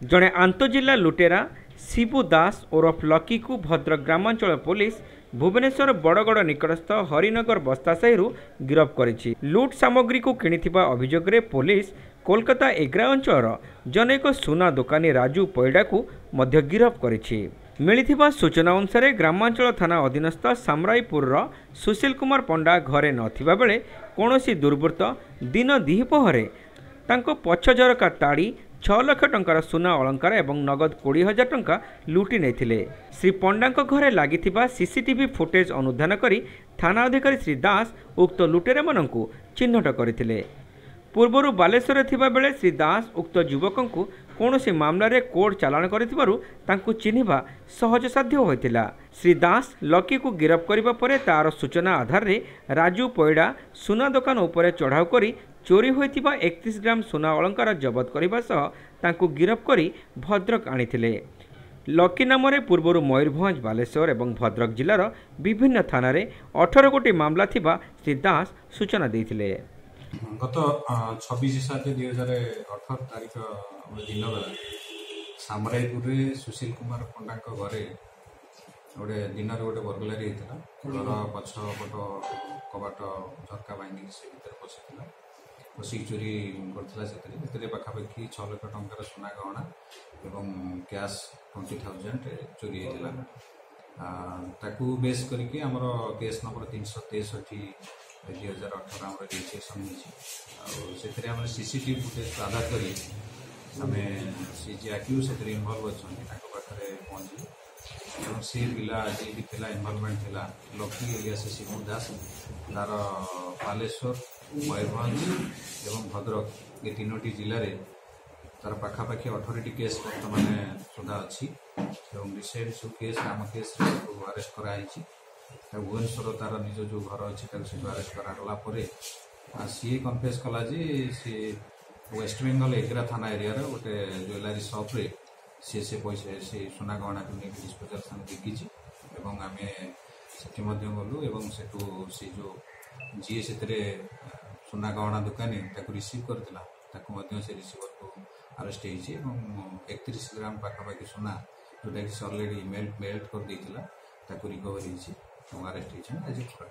जड़े आंतजिला लुटेरा शिबू दास ओरफ लकी को भद्रक ग्रामांचल पुलिस भुवनेश्वर बड़गड़ निकटस्थ हरिनगर बस्ता साही गिरफ्त करिछि। लुट सामग्री को किणिथिबा अभियोगरे पुलिस कोलकाता एग्रा अंचल जनैक सुना दोकानी राजू पैडा को मध्य गिरफ्त करिछि। मिलिथिबा सूचना अनुसार ग्रामांचल थाना अधीनस्थ सामराईपुर सुशील कुमार पंडा घरे नथिबा बेले कोनोसी दुर्बृत्त दिन दिहिपहरे तांको पछ झरका ताड़ी 6 लाख टंकार सुना अलंकार एवं नगद 20,000 टंका लुटि नेथिले। श्री पंडा घरे लागिथिबा सीसीटीवी फुटेज अनुधान करी थाना अधिकारी श्री दास उक्त लुटेरा माननकु चिन्हट करथिले। पूर्वरु बालेश्वर थिबा बेले श्री दास उक्त युवकंकु कौनसी मामलारे कोर्ट चालाण करिथिबारु तांकु चिन्हिबा सहज साध्य होइतिला। श्री दास लकी को गिरफ्त करिबा परे तार सूचना आधार रे राजू पैडा सुना दुकान उपरे चढ़ाऊ करी चोरी होइतिबा 31 ग्राम सुना अलंकार जबत करिबा सह तांकु गिरफ्त करी भद्रक आनिथिले। लकी नाम पूर्वर मयूरभंज बालेश्वर और भद्रक जिलार विभिन्न थाना 18 गोटी मामला थिबा श्री दास सूचना देथिले। गत 26/7/2018 तारीख दिन बेला सामराईपुर सुशील कुमार पंडा घरे गोटे दिन गोटे बर्गलारी होता घर पछपट कबाट झरका भांगी से भर पशिला पशिक चोरी करते पाखापाखि 6 लाख टंकार सुना गहना एवं कैश 20,000 चोरी होता ताकू बेस करके आमर केस नंबर 363/2018 आम रजिस्ट्रेशन होती सीसीटीवी फुटेज आधार करी आम सी जी आक्यूज से इनवल्व अच्छा पाखे पहुँचू और सी पिला जी भी इनवल्वमेंट थिला लकी एलियास शिबू दास तार बालेश्वर मयूरभंज एवं भद्रक ये 3टी जिले तार पाखापाखि 18टी केस बर्तमान सुधा अच्छी रिसेंट सब केस आम केस अरेस्ट कराई भुवनेश्वर तार निज जो घर अच्छी अरेस्ट करागला सी कन्फेस कला जे सी वेस्ट बेंगल एग्रा थाना एरिया गोटे ज्वेलरी सप्रे से पैसा से सुना गहना को नहीं डिस्पोजल सान बिकी आम से गलु और से जो जी से सुना गहना दुकानी रिसीव करता से रिसीवर को अरेस्ट हो 31 ग्राम पाखापाखि सुना जोटा कि अलरेडी मेल्ट कर देता रिकवर हो अरेस्ट हो।